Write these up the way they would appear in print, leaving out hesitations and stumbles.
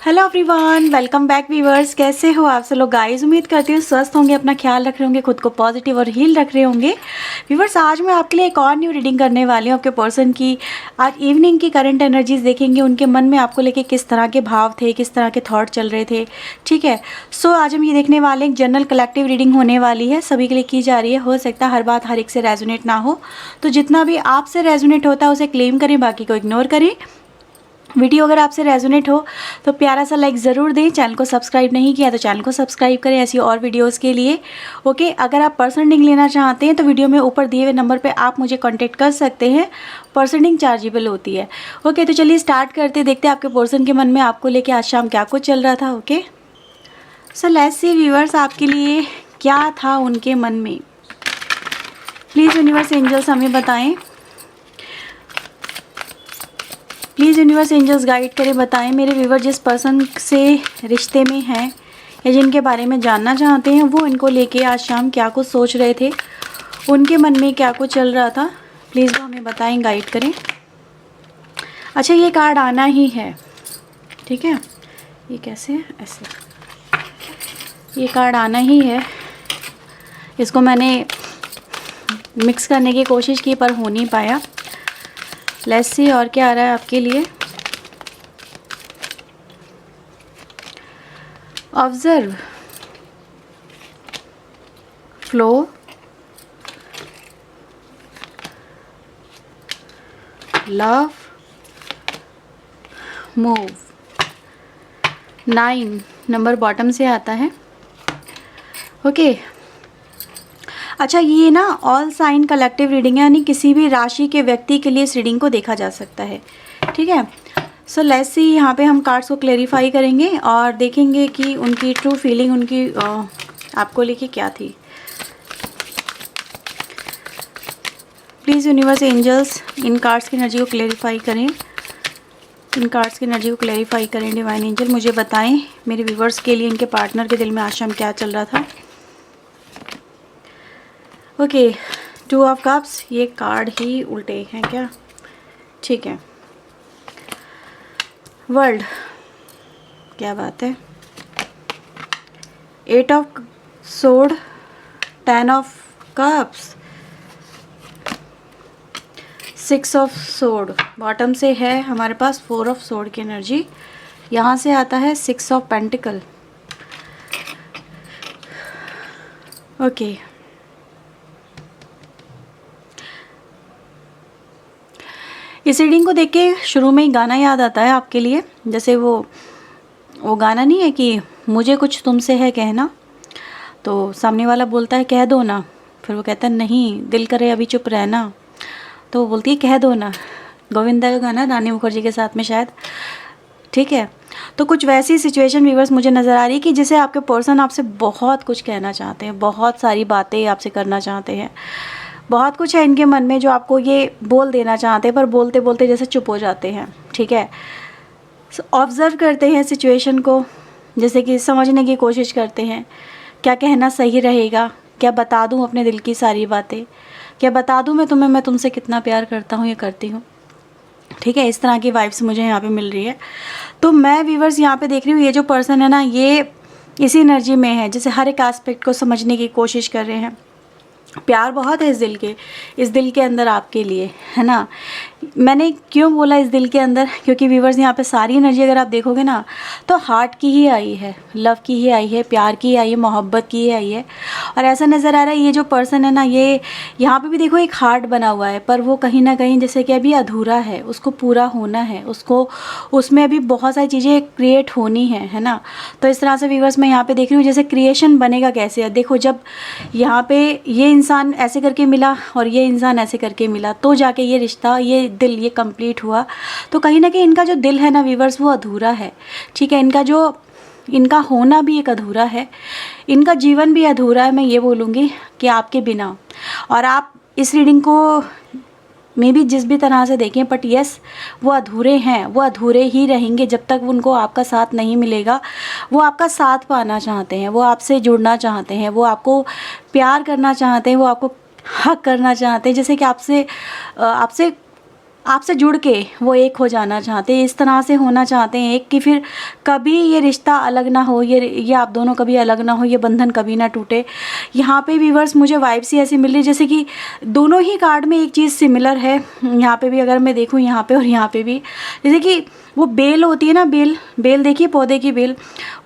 Hello everyone, welcome back viewers. कैसे हो आप सब लोग गाइस? उम्मीद करती हूँ स्वस्थ होंगे, अपना ख्याल रख रहे होंगे, खुद को पॉजिटिव और हील रख रहे होंगे। व्यूअर्स, आज मैं आपके लिए एक और न्यू रीडिंग करने वाली हूँ आपके पर्सन की। आज इवनिंग की करंट एनर्जीज देखेंगे, उनके मन में आपको लेके किस तरह के भाव थे, किस तरह के थॉट चल रहे थे। ठीक है, सो आज हम ये देखने वाले हैं, जनरल कलेक्टिव रीडिंग होने वाली है, सभी के लिए की जा रही है। हो सकता है हर बात हर एक से रेजोनेट ना हो, तो जितना भी आपसे रेजोनेट होता है उसे क्लेम करें, बाकी को इग्नोर करें। वीडियो अगर आपसे रेजोनेट हो तो प्यारा सा लाइक ज़रूर दें। चैनल को सब्सक्राइब नहीं किया तो चैनल को सब्सक्राइब करें ऐसी और वीडियोस के लिए। ओके, अगर आप पर्सनिंग लेना चाहते हैं तो वीडियो में ऊपर दिए हुए नंबर पे आप मुझे कांटेक्ट कर सकते हैं। पर्सनिंग चार्जेबल होती है। ओके, तो चलिए स्टार्ट करते, देखते हैं आपके पर्सन के मन में आपको लेके आज शाम क्या कुछ चल रहा था। Okay, so let's see viewers, आपके लिए क्या था उनके मन में। प्लीज़ यूनिवर्स एंजल्स हमें बताएं, प्लीज़ यूनिवर्स एंजल्स गाइड करें, बताएं मेरे व्यूवर जिस पर्सन से रिश्ते में हैं या जिनके बारे में जानना चाहते हैं, वो इनको लेके आज शाम क्या कुछ सोच रहे थे, उनके मन में क्या कुछ चल रहा था। प्लीज़ वो हमें बताएं, गाइड करें। अच्छा, ये कार्ड आना ही है, ठीक है। ये कैसे है? ऐसे ये कार्ड आना ही है। इसको मैंने मिक्स करने की कोशिश की पर हो नहीं पाया। लेट्स सी और क्या आ रहा है आपके लिए। Observe, flow, love, move. 9 number bottom से आता है। ओके, अच्छा, ये ना ऑल साइन कलेक्टिव रीडिंग है, यानी किसी भी राशि के व्यक्ति के लिए इस रीडिंग को देखा जा सकता है। ठीक है, सो लेट्स सी, यहाँ पे हम कार्ड्स को क्लेरिफाई करेंगे और देखेंगे कि उनकी ट्रू फीलिंग उनकी आपको लेके क्या थी। Please universe angels in cards की एनर्जी को क्लेरिफाई करें, इन कार्ड्स की एनर्जी को क्लेरिफाई करें। डिवाइन एंजल मुझे बताएं मेरे व्यूवर्स के लिए इनके पार्टनर के दिल में आज शाम क्या चल रहा था। ओके, 2 ऑफ कप्स, ये कार्ड ही उल्टे हैं क्या? ठीक है। वर्ल्ड, क्या बात है। 8 of sword, 10 of cups, 6 of sword. Bottom से है हमारे पास 4 ऑफ सोर्ड की एनर्जी, यहाँ से आता है 6 ऑफ पेंटिकल। ओके, इस रीडिंग को देख के शुरू में ही गाना याद आता है आपके लिए, जैसे वो गाना नहीं है कि मुझे कुछ तुमसे है कहना, तो सामने वाला बोलता है कह दो ना, फिर वो कहता है नहीं दिल करे अभी चुप रहना, तो वो बोलती है कह दो ना। गोविंदा का गाना, रानी मुखर्जी के साथ में शायद। ठीक है, तो कुछ वैसी सिचुएशन व्यूअर्स मुझे नज़र आ रही है कि जिसे आपके पर्सन आपसे बहुत कुछ कहना चाहते हैं, बहुत सारी बातें आपसे करना चाहते हैं, बहुत कुछ है इनके मन में जो आपको ये बोल देना चाहते हैं, पर बोलते बोलते जैसे चुप हो जाते हैं। ठीक है, ऑब्ज़र्व करते हैं सिचुएशन को, जैसे कि समझने की कोशिश करते हैं क्या कहना सही रहेगा, क्या बता दूं अपने दिल की सारी बातें, क्या बता दूं मैं तुम्हें, मैं तुमसे कितना प्यार करता हूं या करती हूं। ठीक है, इस तरह की वाइब्स मुझे यहाँ पे मिल रही है। तो मैं व्यूवर्स यहाँ पे देख रही हूँ, ये जो पर्सन है ना, ये इसी एनर्जी में है, जैसे हर एक एस्पेक्ट को समझने की कोशिश कर रहे हैं। प्यार बहुत है इस दिल के अंदर आपके लिए, है ना। मैंने क्यों बोला इस दिल के अंदर, क्योंकि व्यूवर्स यहाँ पे सारी एनर्जी अगर आप देखोगे ना तो हार्ट की ही आई है, लव की ही आई है, प्यार की ही आई है, मोहब्बत की ही आई है। और ऐसा नज़र आ रहा है ये जो पर्सन है ना, ये यहाँ पे भी देखो एक हार्ट बना हुआ है, पर वो कहीं ना कहीं जैसे कि अभी अधूरा है, उसको पूरा होना है, उसको उसमें अभी बहुत सारी चीज़ें क्रिएट होनी है ना। तो इस तरह से व्यूवर्स मैं यहाँ पे देख रही हूँ, जैसे क्रिएशन बनेगा कैसे है। देखो, जब यहाँ पे ये इंसान ऐसे करके मिला और ये इंसान ऐसे करके मिला, तो जाके ये रिश्ता, ये दिल, ये कंप्लीट हुआ। तो कहीं ना कहीं इनका जो दिल है ना व्यूवर्स, वो अधूरा है। ठीक है, इनका होना भी एक अधूरा है, इनका जीवन भी अधूरा है, मैं ये बोलूँगी कि आपके बिना। और आप इस रीडिंग को मे बी जिस भी तरह से देखें, बट यस, वो अधूरे हैं, वो अधूरे ही रहेंगे जब तक उनको आपका साथ नहीं मिलेगा। वो आपका साथ पाना चाहते हैं, वो आपसे जुड़ना चाहते हैं, वो आपको प्यार करना चाहते हैं, वो आपको हक करना चाहते हैं, जैसे कि आपसे आपसे जुड़ के वो एक हो जाना चाहते हैं, इस तरह से होना चाहते हैं एक कि फिर कभी ये रिश्ता अलग ना हो, ये आप दोनों कभी अलग ना हो, ये बंधन कभी ना टूटे। यहाँ पे व्यूअर्स मुझे वाइब्स ही ऐसी मिल रही जैसे कि दोनों ही कार्ड में एक चीज़ सिमिलर है। यहाँ पे भी अगर मैं देखूँ, यहाँ पे और यहाँ पे भी, जैसे कि वो बेल होती है ना, बेल बेल देखिए, पौधे की बेल,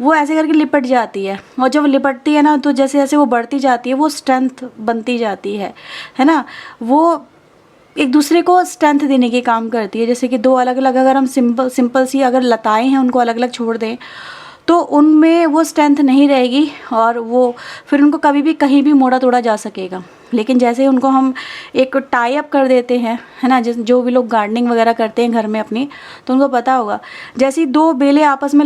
वो ऐसे करके लिपट जाती है, और जब लिपटती है ना तो जैसे जैसे वो बढ़ती जाती है वो स्ट्रेंथ बनती जाती है ना। वो एक दूसरे को स्ट्रेंथ देने के काम करती है। जैसे कि दो अलग अलग, अगर हम सिंपल सी अगर लताएं हैं उनको अलग अलग छोड़ दें तो उनमें वो स्ट्रेंथ नहीं रहेगी, और वो फिर उनको कभी भी कहीं भी मोड़ा तोड़ा जा सकेगा। लेकिन जैसे ही उनको हम एक टाई अप कर देते हैं, है ना, जो भी लोग गार्डनिंग वगैरह करते हैं घर में अपनी, तो उनको पता होगा, जैसे ही दो बेलें आपस में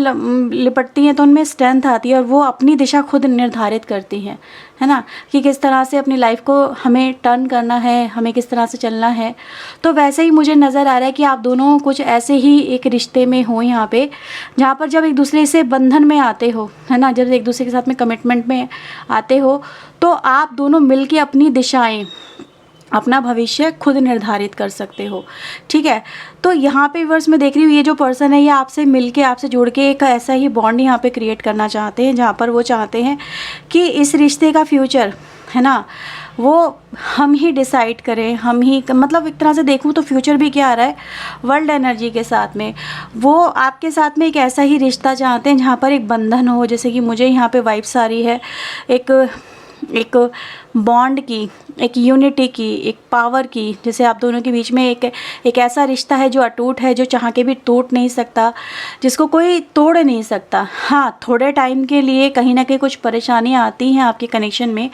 लिपटती हैं तो उनमें स्ट्रेंथ आती है, और वो अपनी दिशा खुद निर्धारित करती हैं, है ना, कि किस तरह से अपनी लाइफ को हमें टर्न करना है, हमें किस तरह से चलना है। तो वैसे ही मुझे नज़र आ रहा है कि आप दोनों कुछ ऐसे ही एक रिश्ते में हो यहाँ पे, जहाँ पर जब एक दूसरे से बंधन में आते हो, है ना, जब एक दूसरे के साथ में कमिटमेंट में आते हो, तो आप दोनों मिलके अपनी दिशाएं, अपना भविष्य खुद निर्धारित कर सकते हो। ठीक है, तो यहाँ पे व्यूअर्स मैं देख रही हूँ ये जो पर्सन है ये आपसे मिलके, आपसे जुड़ के एक ऐसा ही बॉन्ड यहाँ पे क्रिएट करना चाहते हैं, जहाँ पर वो चाहते हैं कि इस रिश्ते का फ्यूचर, है ना, वो हम ही डिसाइड करें, हम ही, मतलब एक तरह से देखूँ तो फ्यूचर भी क्या आ रहा है, वर्ल्ड एनर्जी के साथ में वो आपके साथ में एक ऐसा ही रिश्ता चाहते हैं जहाँ पर एक बंधन हो। जैसे कि मुझे यहाँ पे वाइब्स आ रही है एक बॉन्ड की, एक यूनिटी की, एक पावर की, जैसे आप दोनों के बीच में एक ऐसा रिश्ता है जो अटूट है, जो चाह के भी टूट नहीं सकता, जिसको कोई तोड़ नहीं सकता। हाँ, थोड़े टाइम के लिए कहीं ना कहीं कुछ परेशानियाँ आती हैं आपके कनेक्शन में,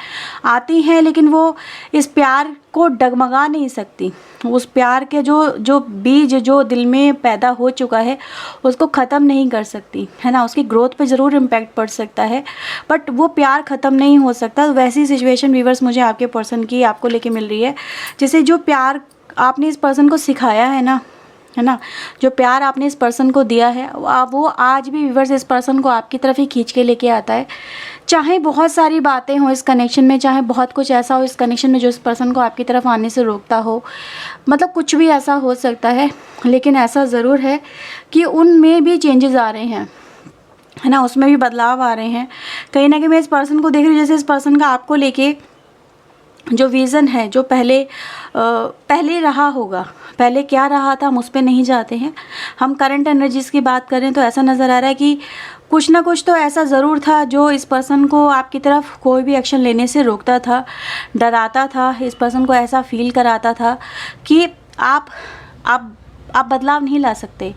आती हैं, लेकिन वो इस प्यार को डगमगा नहीं सकती। उस प्यार के जो बीज जो दिल में पैदा हो चुका है उसको ख़त्म नहीं कर सकती, है ना। उसकी ग्रोथ पे ज़रूर इम्पैक्ट पड़ सकता है, बट वो प्यार ख़त्म नहीं हो सकता। तो वैसी सिचुएशन व्यूअर्स मुझे आपके पर्सन की आपको लेके मिल रही है, जैसे जो प्यार आपने इस पर्सन को सिखाया है ना, है ना, जो प्यार आपने इस पर्सन को दिया है वो आज भी व्यूअर्स इस पर्सन को आपकी तरफ ही खींच के लेके आता है। चाहे बहुत सारी बातें हों इस कनेक्शन में, चाहे बहुत कुछ ऐसा हो इस कनेक्शन में जो इस पर्सन को आपकी तरफ आने से रोकता हो, मतलब कुछ भी ऐसा हो सकता है, लेकिन ऐसा ज़रूर है कि उनमें भी चेंजेस आ रहे हैं, है ना, उसमें भी बदलाव आ रहे हैं। कहीं ना कहीं मैं इस पर्सन को देख रही हूँ, जैसे इस पर्सन का आपको लेके जो विज़न है, जो पहले रहा होगा, पहले क्या रहा था हम उस पर नहीं जाते हैं, हम करंट एनर्जीज़ की बात करें तो ऐसा नज़र आ रहा है कि कुछ ना कुछ तो ऐसा ज़रूर था जो इस पर्सन को आपकी तरफ कोई भी एक्शन लेने से रोकता था, डराता था, इस पर्सन को ऐसा फील कराता था कि आप बदलाव नहीं ला सकते,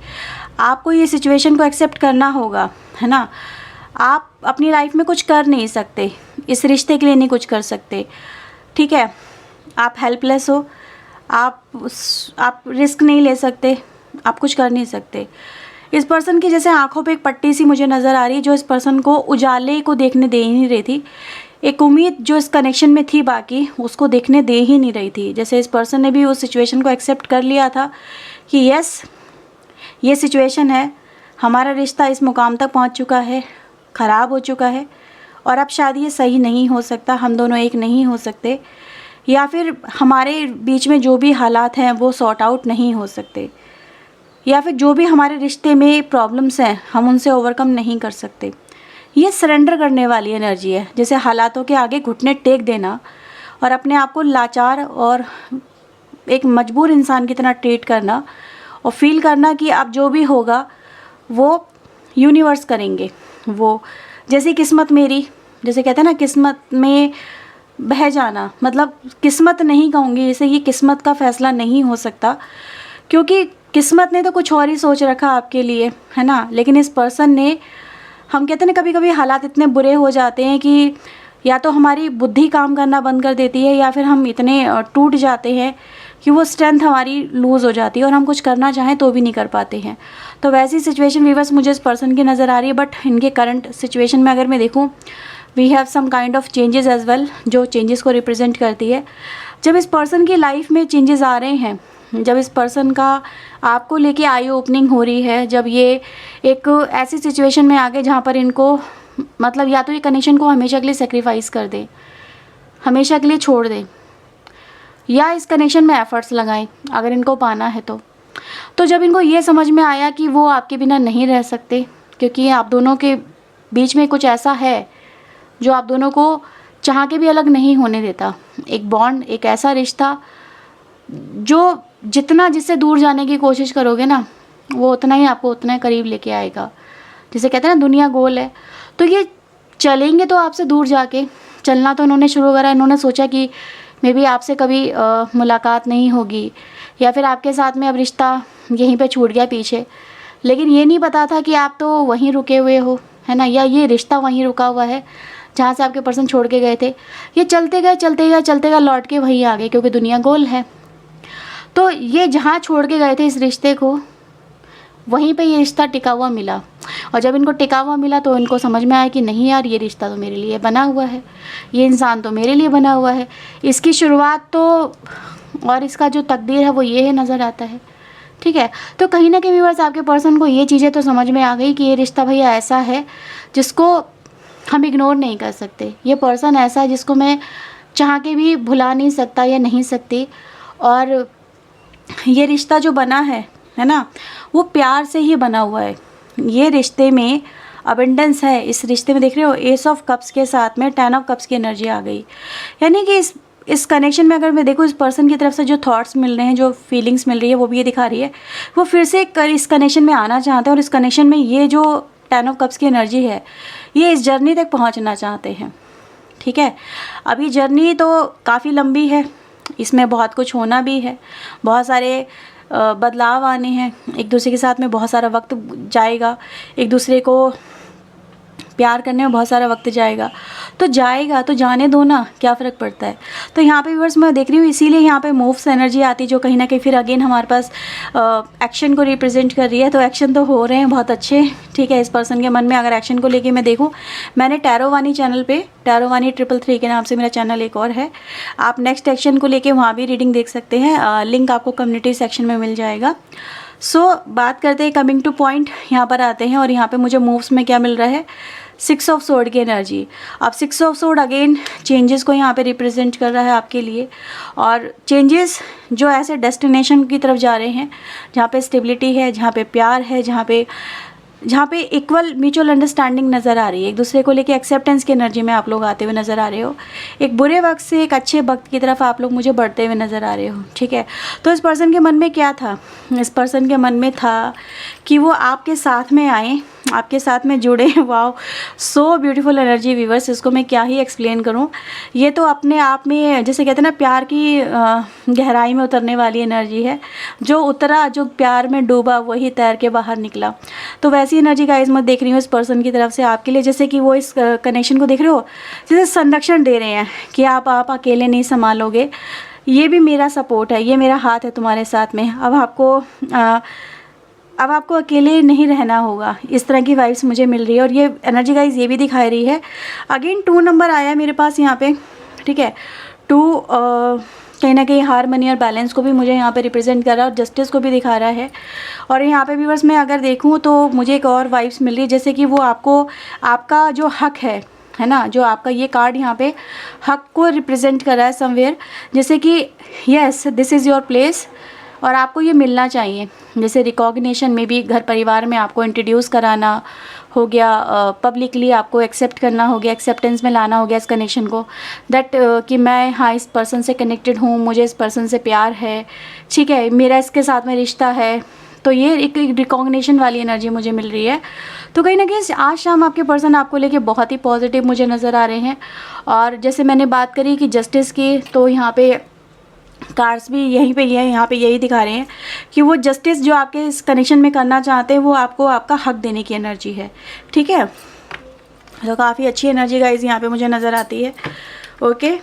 आपको ये सिचुएशन को एक्सेप्ट करना होगा, है ना, आप अपनी लाइफ में कुछ कर नहीं सकते, इस रिश्ते के लिए नहीं कुछ कर सकते, ठीक है, आप हेल्पलेस हो, आप रिस्क नहीं ले सकते, आप कुछ कर नहीं सकते। इस पर्सन की जैसे आंखों पे एक पट्टी सी मुझे नज़र आ रही है जो इस पर्सन को उजाले को देखने दे ही नहीं रही थी, एक उम्मीद जो इस कनेक्शन में थी बाकी उसको देखने दे ही नहीं रही थी। जैसे इस पर्सन ने भी उस सिचुएशन को एक्सेप्ट कर लिया था कि यस, ये सिचुएशन है, हमारा रिश्ता इस मुकाम तक पहुंच चुका है, ख़राब हो चुका है, और अब शायद ये सही नहीं हो सकता, हम दोनों एक नहीं हो सकते, या फिर हमारे बीच में जो भी हालात हैं वो सॉर्ट आउट नहीं हो सकते, या फिर जो भी हमारे रिश्ते में प्रॉब्लम्स हैं हम उनसे ओवरकम नहीं कर सकते। ये सरेंडर करने वाली एनर्जी है, जैसे हालातों के आगे घुटने टेक देना और अपने आप को लाचार और एक मजबूर इंसान की तरह ट्रीट करना, और फील करना कि अब जो भी होगा वो यूनिवर्स करेंगे, वो जैसी किस्मत मेरी, जैसे कहते हैं ना किस्मत में बह जाना, मतलब किस्मत नहीं कहूँगी जैसे ये किस्मत का फ़ैसला नहीं हो सकता, क्योंकि किस्मत ने तो कुछ और ही सोच रखा आपके लिए, है ना, लेकिन इस पर्सन ने, हम कहते हैं ना कभी कभी हालात इतने बुरे हो जाते हैं कि या तो हमारी बुद्धि काम करना बंद कर देती है, या फिर हम इतने टूट जाते हैं कि वो स्ट्रेंथ हमारी लूज़ हो जाती है और हम कुछ करना चाहें तो भी नहीं कर पाते हैं। तो वैसी सिचुएशन व्यूअर्स मुझे इस पर्सन की नज़र आ रही है, बट इनके करंट सिचुएशन में अगर मैं देखूँ, we have some kind of changes as well, जो चेंजेस को रिप्रेजेंट करती है। जब इस पर्सन की लाइफ में चेंजेस आ रहे हैं, जब इस पर्सन का आपको लेके आई ओपनिंग हो रही है, जब ये एक ऐसी सिचुएशन में आ गए जहाँ पर इनको, मतलब या तो ये कनेक्शन को हमेशा के लिए सेक्रीफाइस कर दें, हमेशा के लिए छोड़ दें, या इस कनेक्शन में एफर्ट्स लगाएं अगर इनको पाना है तो। तो जब इनको ये समझ में आया कि वो आपके बिना नहीं रह सकते, क्योंकि आप दोनों के बीच में कुछ ऐसा है जो आप दोनों को चाह के भी अलग नहीं होने देता। एक बॉन्ड, एक ऐसा रिश्ता जो जितना जिससे दूर जाने की कोशिश करोगे ना, वो उतना ही आपको उतना ही करीब लेके आएगा। जिसे कहते हैं ना, दुनिया गोल है। तो ये चलेंगे तो आपसे दूर जाके, चलना तो इन्होंने शुरू करा। इन्होंने सोचा कि मे बी आपसे कभी मुलाकात नहीं होगी, या फिर आपके साथ में अब रिश्ता यहीं पे छूट गया पीछे। लेकिन ये नहीं पता था कि आप तो वहीं रुके हुए हो, है ना, या ये रिश्ता वहीं रुका हुआ है जहाँ से आपके पर्सन छोड़ के गए थे। ये चलते गए चलते गए चलते गए, लौट के वहीं आ गए, क्योंकि दुनिया गोल है। तो ये जहाँ छोड़ के गए थे इस रिश्ते को, वहीं पे ये रिश्ता टिका हुआ मिला। और जब इनको टिका हुआ मिला तो इनको समझ में आया कि नहीं यार, ये रिश्ता तो मेरे लिए बना हुआ है, ये इंसान तो मेरे लिए बना हुआ है। इसकी शुरुआत तो और इसका जो तकदीर है वो ये है, नज़र आता है। ठीक है, तो कहीं ना कहीं व्यूअर्स आपके पर्सन को ये चीज़ें तो समझ में आ गई कि ये रिश्ता भैया ऐसा है जिसको हम इग्नोर नहीं कर सकते। ये पर्सन ऐसा है जिसको मैं चाह के भी भुला नहीं सकता या नहीं सकती। और ये रिश्ता जो बना है ना, वो प्यार से ही बना हुआ है। ये रिश्ते में अबंडेंस है। इस रिश्ते में देख रहे हो, एस ऑफ कप्स के साथ में 10 ऑफ कप्स की एनर्जी आ गई। यानी कि इस कनेक्शन में अगर मैं देखूँ, इस पर्सन की तरफ से जो थॉट्स मिल रहे हैं, जो फीलिंग्स मिल रही है, वो भी ये दिखा रही है वो फिर से इस कनेक्शन में आना चाहते हैं। और इस कनेक्शन में ये जो 10 ऑफ कप्स की एनर्जी है, ये इस जर्नी तक पहुँचना चाहते हैं। ठीक है, अभी जर्नी तो काफ़ी लंबी है, इसमें बहुत कुछ होना भी है, बहुत सारे बदलाव आने हैं। एक दूसरे के साथ में बहुत सारा वक्त जाएगा, एक दूसरे को प्यार करने में बहुत सारा वक्त जाएगा। तो जाएगा तो जाने दो ना, क्या फ़र्क पड़ता है। तो यहाँ पे व्यूअर्स मैं देख रही हूँ, इसीलिए यहाँ पे मूव्स एनर्जी आती है, जो कहीं ना कहीं फिर अगेन हमारे पास एक्शन को रिप्रेजेंट कर रही है। तो एक्शन तो हो रहे हैं बहुत अच्छे। ठीक है, इस पर्सन के मन में अगर एक्शन को लेके मैं देखूँ, मैंने टैरोवानी चैनल पे, टैरोवानी 333 के नाम से मेरा चैनल एक और है, आप नेक्स्ट एक्शन को लेके वहाँ भी रीडिंग देख सकते हैं। लिंक आपको कम्युनिटी सेक्शन में मिल जाएगा। बात करते हैं, कमिंग टू पॉइंट यहाँ पर आते हैं। और यहाँ पे मुझे मूव्स में क्या मिल रहा है, 6 ऑफ सोर्ड की एनर्जी। अब 6 ऑफ सोर्ड अगेन चेंजेस को यहाँ पे रिप्रेजेंट कर रहा है आपके लिए। और चेंजेस जो ऐसे डेस्टिनेशन की तरफ जा रहे हैं जहाँ पे स्टेबिलिटी है, जहाँ पे प्यार है, जहाँ पे इक्वल म्यूचुअल अंडरस्टैंडिंग नज़र आ रही है। एक दूसरे को लेके एक्सेप्टेंस की एनर्जी में आप लोग आते हुए नज़र आ रहे हो। एक बुरे वक्त से एक अच्छे वक्त की तरफ आप लोग मुझे बढ़ते हुए नज़र आ रहे हो। ठीक है, तो इस पर्सन के मन में क्या था, इस पर्सन के मन में था कि वो आपके साथ में आए, आपके साथ में जुड़े। Wow, so beautiful energy viewers, इसको मैं क्या ही एक्सप्लेन करूं। ये तो अपने आप में, जैसे कहते हैं ना, प्यार की गहराई में उतरने वाली एनर्जी है। जो उतरा, जो प्यार में डूबा, वही तैर के बाहर निकला। तो वैसी एनर्जी गाइस मैं देख रही हूँ इस पर्सन की तरफ से आपके लिए। जैसे कि वो इस कनेक्शन को देख रहे हो, जैसे संरक्षण दे रहे हैं कि आप अकेले नहीं संभालोगे, ये भी मेरा सपोर्ट है, ये मेरा हाथ है तुम्हारे साथ में। अब आपको अकेले नहीं रहना होगा। इस तरह की वाइब्स मुझे मिल रही है। और ये एनर्जी गाइस ये भी दिखाई रही है। अगेन 2 नंबर आया है मेरे पास यहाँ पे। ठीक है, 2 कहीं ना कहीं हारमनी और बैलेंस को भी मुझे यहाँ पे रिप्रेजेंट कर रहा है, और जस्टिस को भी दिखा रहा है। और यहाँ पे व्यूअर्स मैं अगर देखूँ तो मुझे एक और वाइब्स मिल रही है, जैसे कि वो आपको, आपका जो हक है ना, जो आपका ये कार्ड यहाँ पे हक को रिप्रेजेंट कर रहा है समवेयर। जैसे कि yes, this is your place, और आपको ये मिलना चाहिए। जैसे रिकॉग्निशन में भी, घर परिवार में आपको इंट्रोड्यूस कराना हो गया, पब्लिकली आपको एक्सेप्ट करना हो गया, एक्सेप्टेंस में लाना हो गया इस कनेक्शन को, दैट कि मैं हाँ इस पर्सन से कनेक्टेड हूँ, मुझे इस पर्सन से प्यार है, ठीक है, मेरा इसके साथ में रिश्ता है। तो ये एक रिकॉग्निशन वाली एनर्जी मुझे मिल रही है। तो कहीं ना कहीं आज शाम आपके पर्सन आपको लेके बहुत ही पॉजिटिव मुझे नज़र आ रहे हैं। और जैसे मैंने बात करी कि जस्टिस की, तो यहाँ पे कार्ड्स भी यहीं पे ये यहाँ पे यही दिखा रहे हैं कि वो जस्टिस जो आपके इस कनेक्शन में करना चाहते हैं, वो आपको आपका हक देने की एनर्जी है। ठीक है, तो काफ़ी अच्छी एनर्जी गाइस यहाँ पे मुझे नज़र आती है। ओके,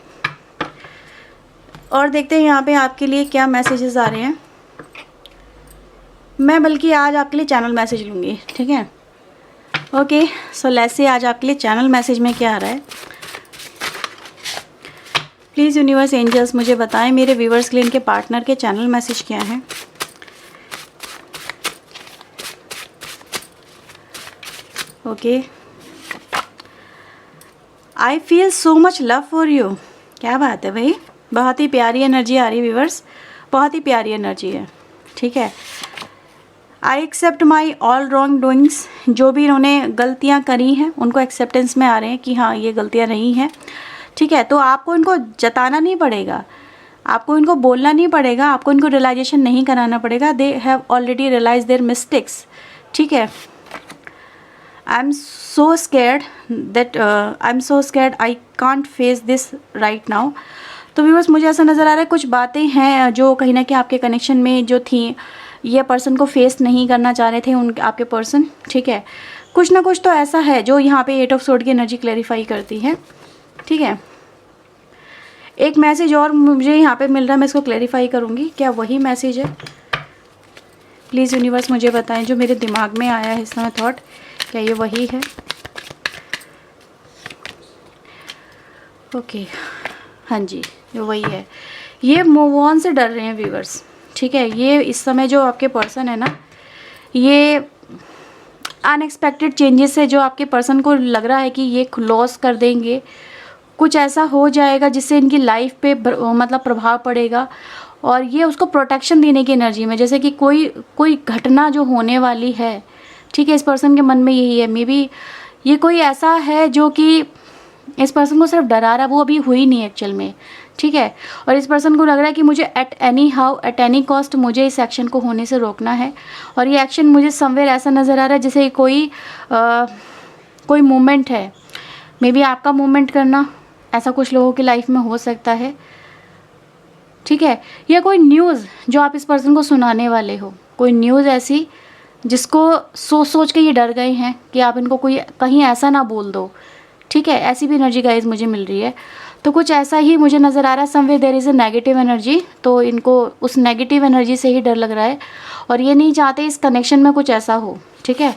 और देखते हैं यहाँ पे आपके लिए क्या मैसेजेस आ रहे हैं। मैं बल्कि आज आपके लिए चैनल मैसेज लूँगी। ठीक है, ओके, सो लेट्स सी आज आपके लिए चैनल मैसेज में क्या आ रहा है। प्लीज़ यूनिवर्स एंजल्स मुझे बताएं मेरे व्यूवर्स के लिए इनके पार्टनर के चैनल मैसेज क्या है। Okay, I feel so much love for you. क्या बात है भाई, बहुत ही प्यारी एनर्जी आ रही है व्यूवर्स, बहुत ही प्यारी एनर्जी है। ठीक है, I accept my all wrong doings, जो भी इन्होंने गलतियाँ करी हैं उनको एक्सेप्टेंस में आ रहे हैं कि हाँ ये गलतियाँ नहीं हैं, ठीक है। तो आपको इनको जताना नहीं पड़ेगा, आपको इनको बोलना नहीं पड़ेगा, आपको इनको रियलाइजेशन नहीं कराना पड़ेगा, they have already realize their mistakes, ठीक है। I am so scared I can't face this right now. तो व्यूअर्स मुझे ऐसा नज़र आ रहा है कुछ बातें हैं जो कहीं ना कहीं आपके कनेक्शन में जो थी ये पर्सन को फेस नहीं करना चाह रहे थे आपके पर्सन, ठीक है। कुछ ना कुछ तो ऐसा है जो यहाँ पे 8 ऑफ सोर्ड की एनर्जी क्लैरिफाई करती है, ठीक है। एक मैसेज और मुझे यहाँ पे मिल रहा है, मैं इसको क्लैरिफाई करूँगी, क्या वही मैसेज है? प्लीज़ यूनिवर्स मुझे बताएं, जो मेरे दिमाग में आया है इस समय थॉट, क्या ये वही है? ओके, हाँ जी ये वही है। ये मूव ऑन से डर रहे हैं व्यूवर्स, ठीक है। ये इस समय जो आपके पर्सन है ना, ये अनएक्सपेक्टेड चेंजेस है जो आपके पर्सन को लग रहा है कि ये लॉस कर देंगे, कुछ ऐसा हो जाएगा जिससे इनकी लाइफ पे मतलब प्रभाव पड़ेगा, और ये उसको प्रोटेक्शन देने की एनर्जी में, जैसे कि कोई घटना जो होने वाली है, ठीक है। इस पर्सन के मन में यही है, मे बी ये कोई ऐसा है जो कि इस पर्सन को सिर्फ डरा रहा है, वो अभी हुई नहीं एक्चुअल में, ठीक है। और इस पर्सन को लग रहा है कि मुझे एट एनी कॉस्ट मुझे इस एक्शन को होने से रोकना है, और ये एक्शन मुझे समवेयर ऐसा नज़र आ रहा है जैसे कोई मूवमेंट है, मे बी आपका मूवमेंट करना, ऐसा कुछ लोगों की लाइफ में हो सकता है, ठीक है। या कोई न्यूज़ जो आप इस पर्सन को सुनाने वाले हो, कोई न्यूज़ ऐसी जिसको सोच के ये डर गए हैं कि आप इनको कोई कहीं ऐसा ना बोल दो, ठीक है। ऐसी भी एनर्जी गाइस मुझे मिल रही है। तो कुछ ऐसा ही मुझे नज़र आ रहा है, somewhere there is a negative energy, तो इनको उस नेगेटिव एनर्जी से ही डर लग रहा है, और ये नहीं चाहते इस कनेक्शन में कुछ ऐसा हो, ठीक है।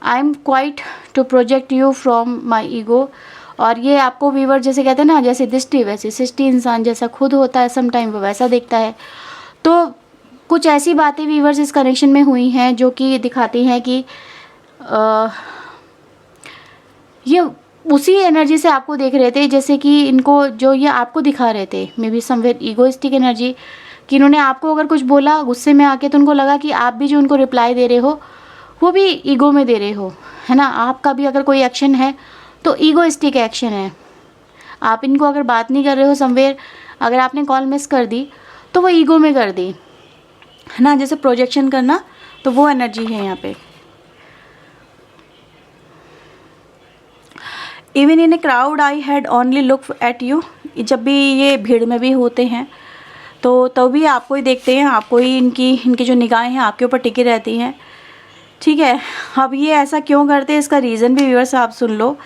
I am quite to project you from my ego, और ये आपको व्यूअर जैसे कहते हैं ना, जैसे दृष्टि वैसे सृष्टि, इंसान जैसा खुद होता है समटाइम वो वैसा देखता है। तो कुछ ऐसी बातें व्यूअर्स इस कनेक्शन में हुई हैं जो कि दिखाती हैं कि ये उसी एनर्जी से आपको देख रहे थे, जैसे कि इनको जो ये आपको दिखा रहे थे, may be somewhere egoistic energy, कि इन्होंने आपको अगर कुछ बोला गुस्से में आके, तो उनको लगा कि आप भी जो उनको रिप्लाई दे रहे हो वो भी ईगो में दे रहे हो, है ना। आपका भी अगर कोई एक्शन है तो ईगोइस्टिक एक्शन है। आप इनको अगर बात नहीं कर रहे हो समवेयर, अगर आपने कॉल मिस कर दी तो वो ईगो में कर दी, है ना, जैसे प्रोजेक्शन करना, तो वो एनर्जी है यहाँ पे। Even in a crowd I had only look at you, जब भी ये भीड़ में भी होते हैं तो तभी आपको ही देखते हैं, आपको ही इनकी जो निगाहें हैं आपके ऊपर टिकी रहती हैं, ठीक है। अब ये ऐसा क्यों करते हैं, इसका रीज़न भी व्यूअर्स आप सुन लो।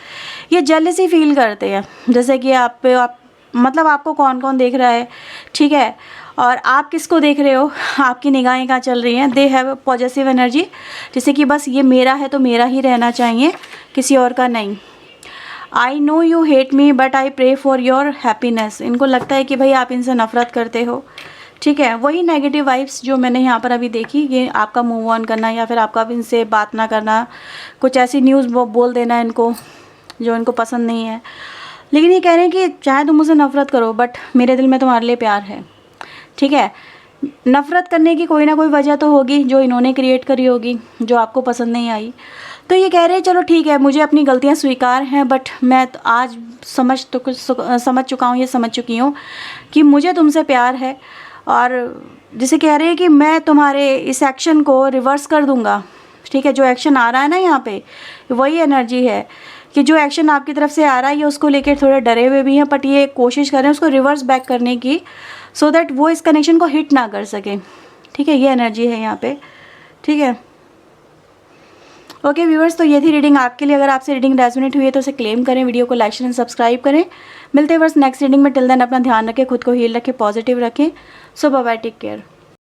ये जेलसी फील करते हैं, जैसे कि आप मतलब आपको कौन कौन देख रहा है, ठीक है, और आप किसको देख रहे हो, आपकी निगाहें कहाँ चल रही हैं। दे हैव पॉजिटिव एनर्जी, जैसे कि बस ये मेरा है तो मेरा ही रहना चाहिए, किसी और का नहीं। I know you hate me but I pray for your happiness, इनको लगता है कि भाई आप इनसे नफ़रत करते हो, ठीक है। वही नेगेटिव वाइब्स जो मैंने यहाँ पर अभी देखी, ये आपका मूव ऑन करना या फिर आपका इनसे बात ना करना, कुछ ऐसी न्यूज़ बोल देना इनको जो इनको पसंद नहीं है। लेकिन ये कह रहे हैं कि चाहे तुम मुझसे नफ़रत करो बट मेरे दिल में तुम्हारे लिए प्यार है, ठीक है। नफ़रत करने की कोई ना कोई वजह तो होगी जो इन्होंने क्रिएट करी होगी, जो आपको पसंद नहीं आई। तो ये कह रहे हैं चलो ठीक है, मुझे अपनी गलतियाँ स्वीकार हैं, बट मैं तो आज समझ चुका हूँ, ये समझ चुकी हूँ कि मुझे तुमसे प्यार है, और जैसे कह रहे हैं कि मैं तुम्हारे इस एक्शन को रिवर्स कर दूँगा, ठीक है। जो एक्शन आ रहा है ना यहाँ पे, वही एनर्जी है कि जो एक्शन आपकी तरफ से आ रहा है ये उसको लेकर थोड़े डरे हुए भी हैं, बट ये कोशिश कर रहे हैं उसको रिवर्स बैक करने की, सो दैट वो इस कनेक्शन को हिट ना कर सके, ठीक है। ये एनर्जी है यहाँ पे, ठीक है। ओके व्यूअर्स, तो ये थी रीडिंग आपके लिए। अगर आपसे रीडिंग रेजोनेट हुई है तो उसे क्लेम करें, वीडियो को लाइक शेयर सब्सक्राइब करें। मिलते हैं व्यूअर्स नेक्स्ट रीडिंग में। टिल देन अपना ध्यान रखें, खुद को हील रखें, पॉजिटिव रखें। सो बाय बाय, टेक केयर।